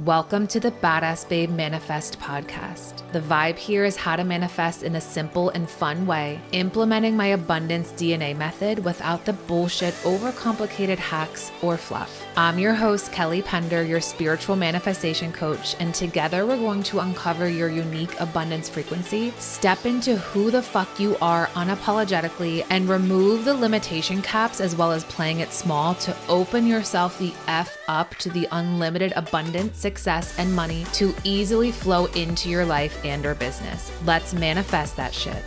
Welcome to the Badass Babe Manifest podcast. The vibe here is how to manifest in a simple and fun way, implementing my abundance DNA method without the bullshit, overcomplicated hacks or fluff. I'm your host, Kelly Pender, your spiritual manifestation coach, and together we're going to uncover your unique abundance frequency, step into who the fuck you are unapologetically, and remove the limitation caps as well as playing it small to open yourself the F up to the unlimited abundance, success, and money to easily flow into your life and or business. Let's manifest that shit.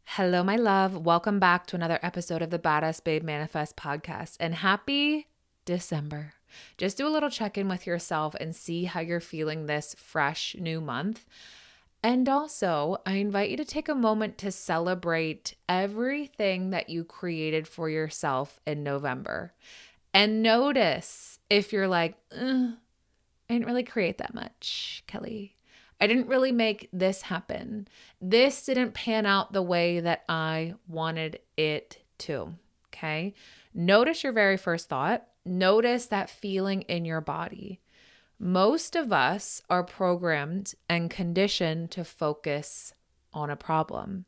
Hello, my love. Welcome back to another episode of the Badass Babe Manifest podcast, and happy December. Just do a little check-in with yourself and see how you're feeling this fresh new month. And also, I invite you to take a moment to celebrate everything that you created for yourself in November. And notice if you're like, I didn't really create that much, Kelly. I didn't really make this happen. This didn't pan out the way that I wanted it to, okay? Notice your very first thought. Notice that feeling in your body. Most of us are programmed and conditioned to focus on a problem.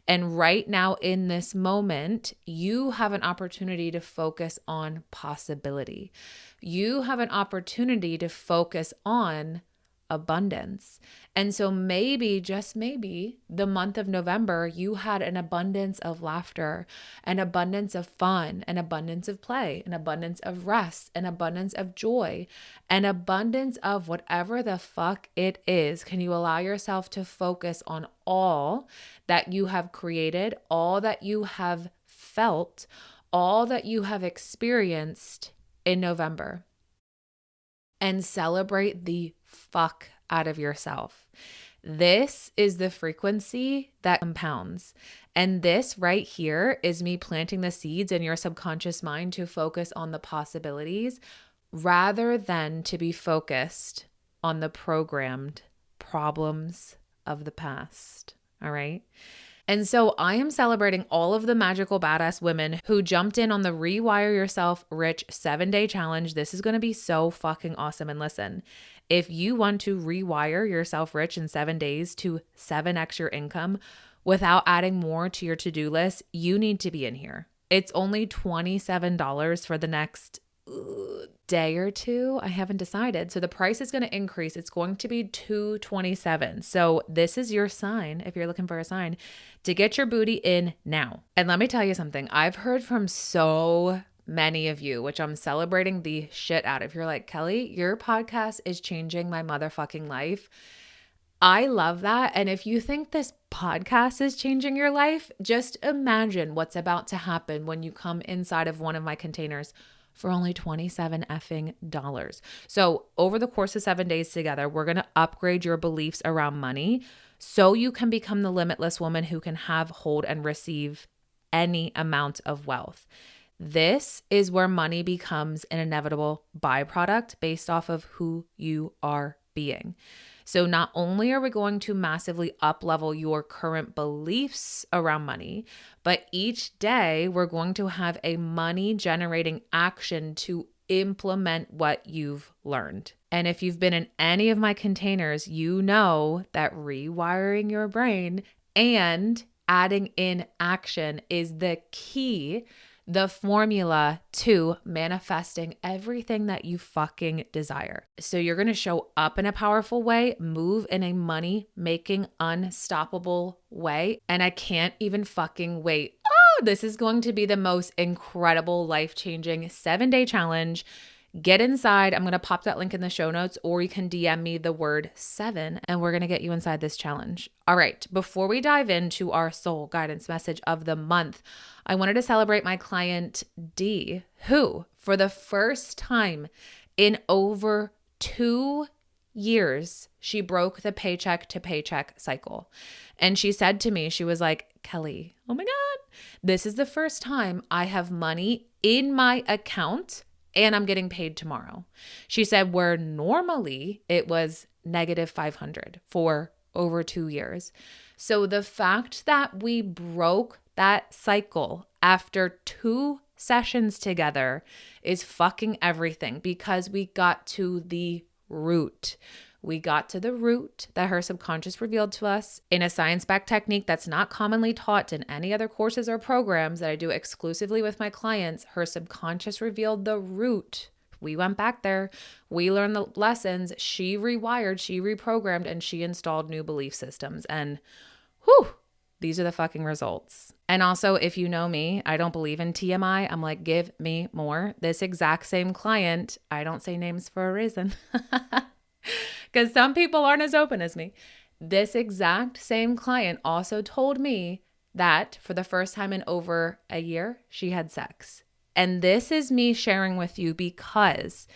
And right now in this moment, you have an opportunity to focus on possibility. You have an opportunity to focus on abundance. And so maybe, just maybe, the month of November, you had an abundance of laughter, an abundance of fun, an abundance of play, an abundance of rest, an abundance of joy, an abundance of whatever the fuck it is. Can you allow yourself to focus on all that you have created, all that you have felt, all that you have experienced in November, and celebrate the fuck out of yourself? This is the frequency that compounds. And this right here is me planting the seeds in your subconscious mind to focus on the possibilities rather than to be focused on the programmed problems of the past. All right. And so I am celebrating all of the magical badass women who jumped in on the Rewire Yourself Rich 7-day challenge. This is going to be so fucking awesome. And listen, if you want to rewire yourself rich in 7 days to 7x your income without adding more to your to-do list, you need to be in here. It's only $27 for the next day or two. I haven't decided. So the price is going to increase. It's going to be $227. So this is your sign, if you're looking for a sign, to get your booty in now. And let me tell you something. I've heard from so many of you, which I'm celebrating the shit out of. You're like, Kelly, your podcast is changing my motherfucking life. I love that. And if you think this podcast is changing your life, just imagine what's about to happen when you come inside of one of my containers for only $27 effing dollars. So over the course of 7 days together, we're going to upgrade your beliefs around money so you can become the limitless woman who can have, hold, and receive any amount of wealth. This is where money becomes an inevitable byproduct based off of who you are being. So not only are we going to massively up-level your current beliefs around money, but each day we're going to have a money-generating action to implement what you've learned. And if you've been in any of my containers, you know that rewiring your brain and adding in action is the key, the formula to manifesting everything that you fucking desire. So you're going to show up in a powerful way, move in a money-making, unstoppable way. And I can't even fucking wait. Oh, this is going to be the most incredible, life-changing 7-day challenge. Get inside. I'm going to pop that link in the show notes, or you can DM me the word 7 and we're going to get you inside this challenge. All right. Before we dive into our soul guidance message of the month, I wanted to celebrate my client D, who for the first time in over 2 years, she broke the paycheck to paycheck cycle. And she said to me, she was like, Kelly, oh my God, this is the first time I have money in my account and I'm getting paid tomorrow. She said, where normally it was -500 for over 2 years. So the fact that we broke that cycle after 2 sessions together is fucking everything because we got to the root. We got to the root that her subconscious revealed to us in a science-backed technique that's not commonly taught in any other courses or programs that I do exclusively with my clients. Her subconscious revealed the root. We went back there. We learned the lessons. She rewired, she reprogrammed, and she installed new belief systems. And whew, these are the fucking results. And also, if you know me, I don't believe in TMI. I'm like, give me more. This exact same client, I don't say names for a reason. Because some people aren't as open as me. This exact same client also told me that for the first time in over a year, she had sex. And this is me sharing with you because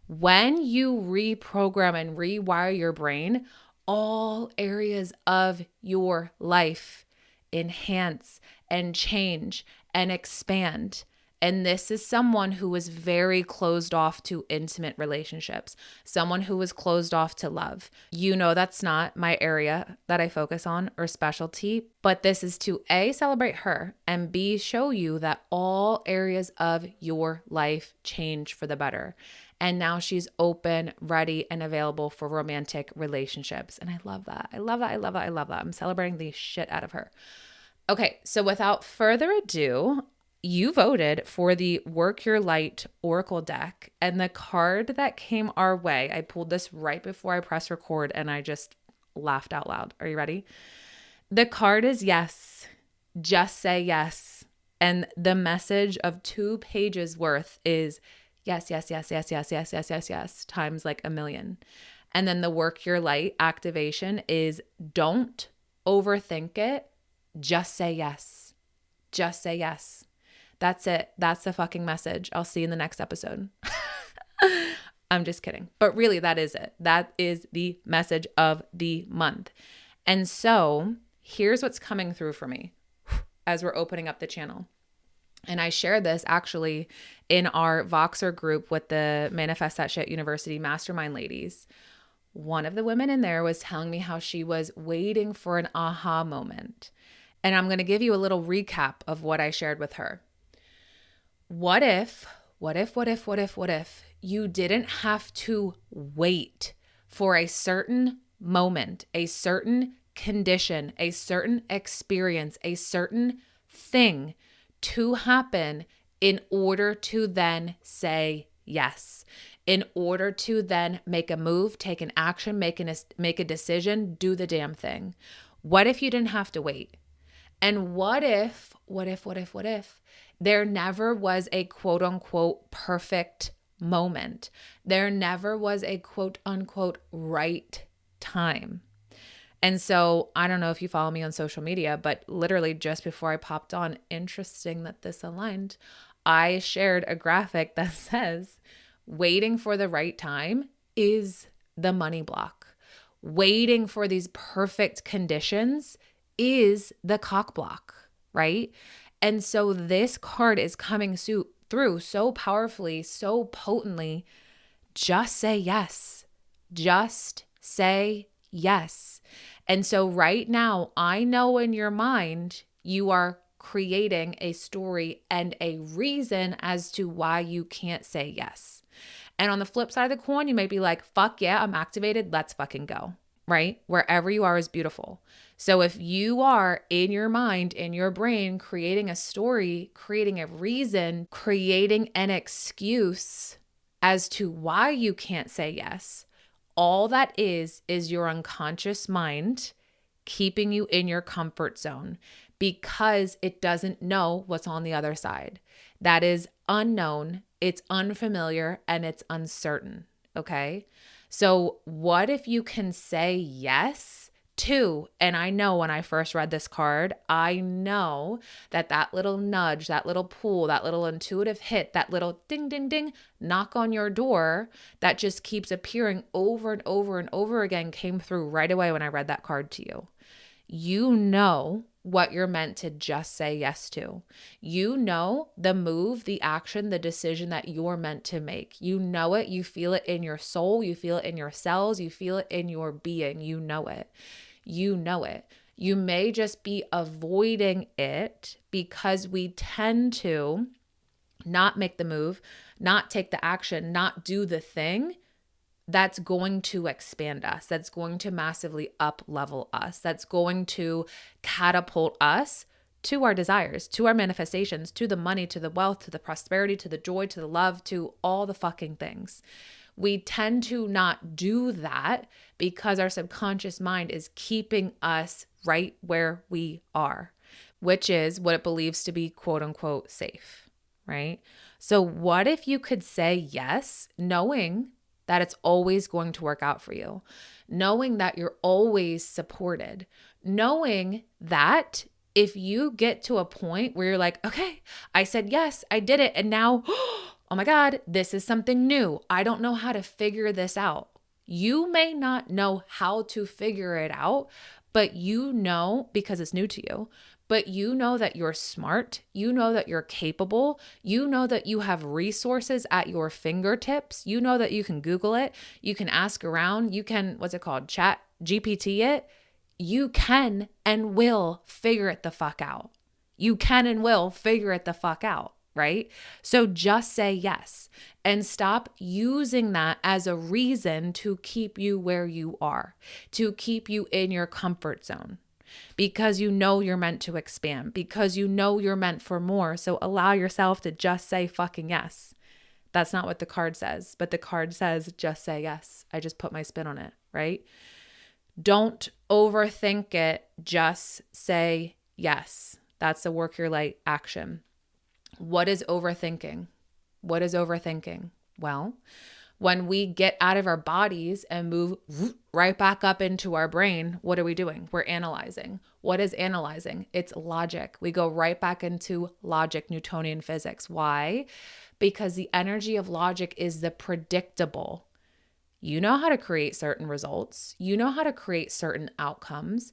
when you reprogram and rewire your brain, all areas of your life enhance and change and expand. And this is someone who was very closed off to intimate relationships, someone who was closed off to love. You know, that's not my area that I focus on or specialty, but this is to A, celebrate her, and B, show you that all areas of your life change for the better. And now she's open, ready, and available for romantic relationships. And I love that. I love that. I love that. I love that. I'm celebrating the shit out of her. Okay, so without further ado, you voted for the Work Your Light Oracle deck, and the card that came our way, I pulled this right before I press record and I just laughed out loud. Are you ready? The card is yes. Just say yes. And the message of 2 pages worth is yes, yes, yes, yes, yes, yes, yes, yes, yes, times like a million. And then the Work Your Light activation is don't overthink it. Just say yes. Just say yes. That's it. That's the fucking message. I'll see you in the next episode. I'm just kidding. But really, that is it. That is the message of the month. And so here's what's coming through for me as we're opening up the channel. And I shared this actually in our Voxer group with the Manifest That Shit University Mastermind ladies. One of the women in there was telling me how she was waiting for an aha moment. And I'm going to give you a little recap of what I shared with her. What if you didn't have to wait for a certain moment, a certain condition, a certain experience, a certain thing to happen in order to then say yes, in order to then make a move, take an action, make a decision, do the damn thing? What if you didn't have to wait? And what if there never was a quote unquote perfect moment? There never was a quote unquote right time. And so I don't know if you follow me on social media, but literally just before I popped on, interesting that this aligned, I shared a graphic that says waiting for the right time is the money block. Waiting for these perfect conditions is the cock block, right? And so this card is coming through so powerfully, so potently. Just say yes. Just say yes. And so right now, I know in your mind, you are creating a story and a reason as to why you can't say yes. And on the flip side of the coin, you may be like, fuck yeah, I'm activated. Let's fucking go, right? Wherever you are is beautiful. So if you are in your mind, in your brain, creating a story, creating a reason, creating an excuse as to why you can't say yes, all that is your unconscious mind keeping you in your comfort zone because it doesn't know what's on the other side. That is unknown, it's unfamiliar, and it's uncertain, okay? So what if you can say yes to, and I know when I first read this card, I know that little nudge, that little pull, that little intuitive hit, that little ding, ding, ding, knock on your door that just keeps appearing over and over and over again came through right away when I read that card to you. You know what you're meant to just say yes to. You know the move, the action, the decision that you're meant to make. You know it. You feel it in your soul. You feel it in your cells. You feel it in your being. You know it. You know it. You may just be avoiding it because we tend to not make the move, not take the action, not do the thing that's going to expand us, that's going to massively up level us, that's going to catapult us to our desires, to our manifestations, to the money, to the wealth, to the prosperity, to the joy, to the love, to all the fucking things. We tend to not do that because our subconscious mind is keeping us right where we are, which is what it believes to be quote unquote safe, right? So what if you could say yes, knowing that it's always going to work out for you, knowing that you're always supported, knowing that if you get to a point where you're like, okay, I said yes, I did it, and now, oh my God, this is something new. I don't know how to figure this out. You may not know how to figure it out, but you know, because it's new to you, but you know that you're smart, you know that you're capable, you know that you have resources at your fingertips, you know that you can Google it, you can ask around, you can, Chat GPT it. You can and will figure it the fuck out. You can and will figure it the fuck out, right? So just say yes and stop using that as a reason to keep you where you are, to keep you in your comfort zone, because you know you're meant to expand, because you know you're meant for more. So allow yourself to just say fucking yes. That's not what the card says, but the card says just say yes. I just put my spin on it, right? Don't overthink it. Just say yes. That's the work your light action. What is overthinking? What is overthinking? Well, when we get out of our bodies and move right back up into our brain, what are we doing? We're analyzing. What is analyzing? It's logic. We go right back into logic, Newtonian physics. Why? Because the energy of logic is the predictable. You know how to create certain results. You know how to create certain outcomes.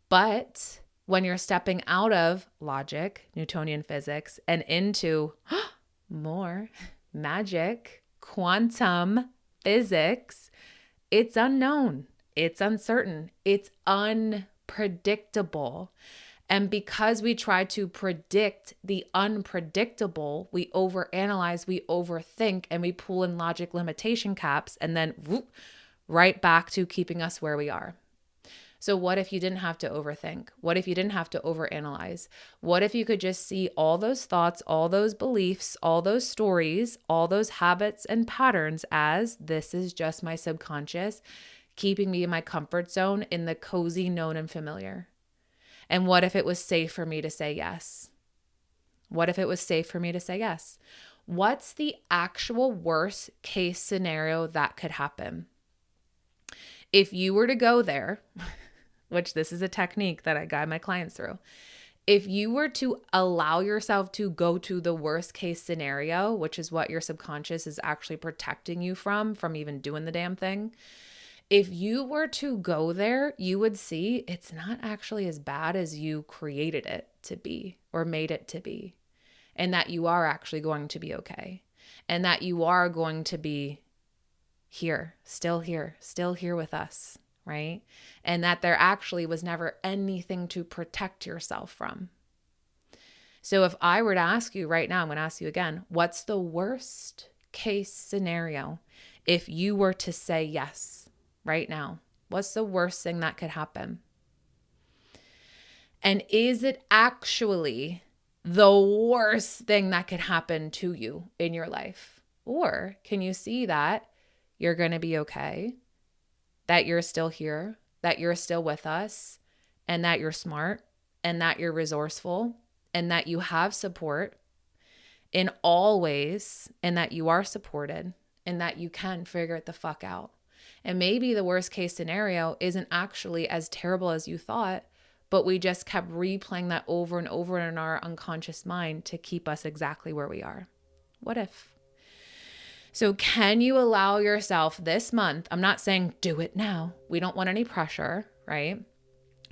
But when you're stepping out of logic, Newtonian physics, and into more magic, quantum physics, it's unknown. It's uncertain. It's unpredictable. And because we try to predict the unpredictable, we overanalyze, we overthink, and we pull in logic limitation caps, and then whoop, right back to keeping us where we are. So what if you didn't have to overthink? What if you didn't have to overanalyze? What if you could just see all those thoughts, all those beliefs, all those stories, all those habits and patterns as this is just my subconscious, keeping me in my comfort zone in the cozy, known, and familiar? And what if it was safe for me to say yes? What if it was safe for me to say yes? What's the actual worst case scenario that could happen? If you were to go there, which this is a technique that I guide my clients through, if you were to allow yourself to go to the worst case scenario, which is what your subconscious is actually protecting you from even doing the damn thing, if you were to go there, you would see it's not actually as bad as you created it to be or made it to be, and that you are actually going to be okay, and that you are going to be here, still here with us, right? And that there actually was never anything to protect yourself from. So if I were to ask you right now, I'm going to ask you again, what's the worst case scenario if you were to say yes? Right now, what's the worst thing that could happen? And is it actually the worst thing that could happen to you in your life? Or can you see that you're going to be okay, that you're still here, that you're still with us, and that you're smart, and that you're resourceful, and that you have support in all ways, and that you are supported, and that you can figure it the fuck out? And maybe the worst case scenario isn't actually as terrible as you thought, but we just kept replaying that over and over in our unconscious mind to keep us exactly where we are. What if? So can you allow yourself this month? I'm not saying do it now. We don't want any pressure, right?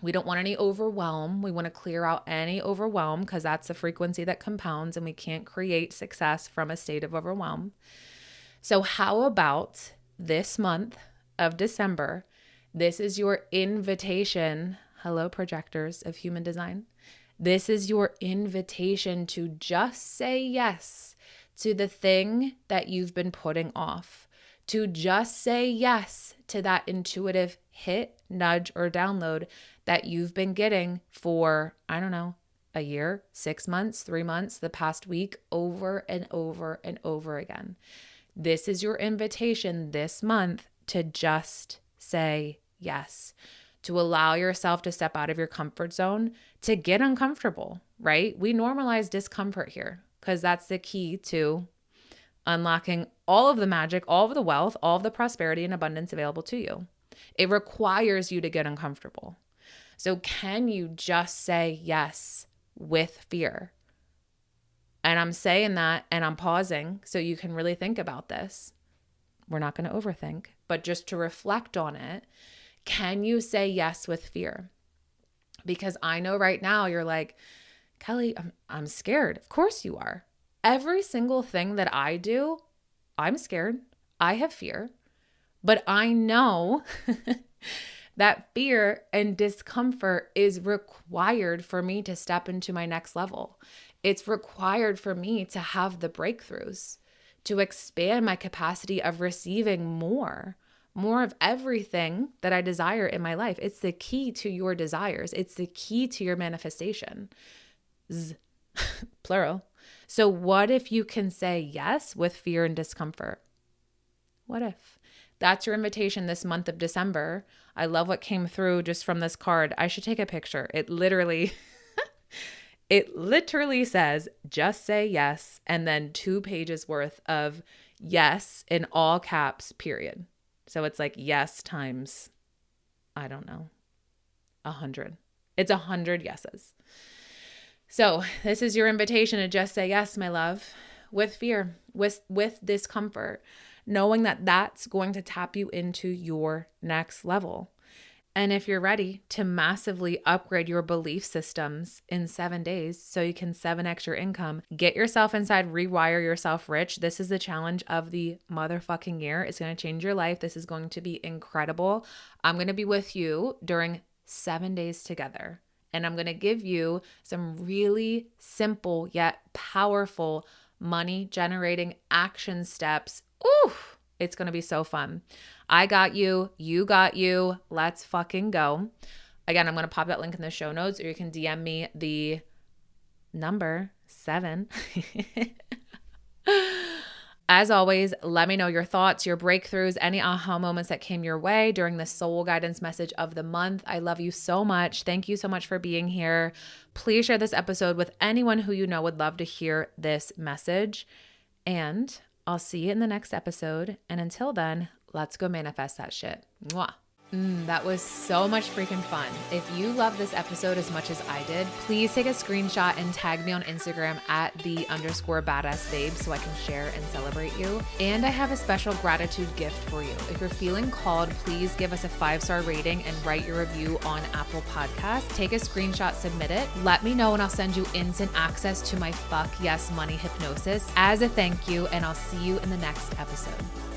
We don't want any overwhelm. We want to clear out any overwhelm because that's a frequency that compounds and we can't create success from a state of overwhelm. So how about this month of December, this is your invitation. Hello, projectors of human design. This is your invitation to just say yes to the thing that you've been putting off, to just say yes to that intuitive hit, nudge, or download that you've been getting for, I don't know, a year, 6 months, 3 months, the past week, over and over and over again. This is your invitation this month to just say yes, to allow yourself to step out of your comfort zone, to get uncomfortable, right? We normalize discomfort here because that's the key to unlocking all of the magic, all of the wealth, all of the prosperity and abundance available to you. It requires you to get uncomfortable. So can you just say yes with fear? And I'm saying that and I'm pausing so you can really think about this. We're not going to overthink, but just to reflect on it. Can you say yes with fear? Because I know right now you're like, Kelly, I'm scared. Of course you are. Every single thing that I do, I'm scared. I have fear. But I know that fear and discomfort is required for me to step into my next level. It's required for me to have the breakthroughs, to expand my capacity of receiving more of everything that I desire in my life. It's the key to your desires. It's the key to your manifestation. Plural. So what if you can say yes with fear and discomfort? What if? That's your invitation this month of December. I love what came through just from this card. I should take a picture. It literally says, just say yes, and then 2 pages worth of yes in all caps, period. So it's like yes times, I don't know, 100. It's 100 yeses. So this is your invitation to just say yes, my love, with fear, with discomfort, knowing that that's going to tap you into your next level. And if you're ready to massively upgrade your belief systems in 7 days so you can 7x your income, get yourself inside, rewire yourself rich. This is the challenge of the motherfucking year. It's going to change your life. This is going to be incredible. I'm going to be with you during 7 days together. And I'm going to give you some really simple yet powerful money generating action steps. Ooh, it's going to be so fun. I got you. You got you. Let's fucking go. Again, I'm going to pop that link in the show notes, or you can DM me the number 7. As always, let me know your thoughts, your breakthroughs, any aha moments that came your way during the soul guidance message of the month. I love you so much. Thank you so much for being here. Please share this episode with anyone who you know would love to hear this message. And I'll see you in the next episode. And until then, let's go manifest that shit. Mwah. That was so much freaking fun. If you love this episode as much as I did, please take a screenshot and tag me on Instagram at @the_badassbabe so I can share and celebrate you. And I have a special gratitude gift for you. If you're feeling called, please give us a 5-star rating and write your review on Apple Podcasts. Take a screenshot, submit it. Let me know and I'll send you instant access to my Fuck Yes Money Hypnosis as a thank you. And I'll see you in the next episode.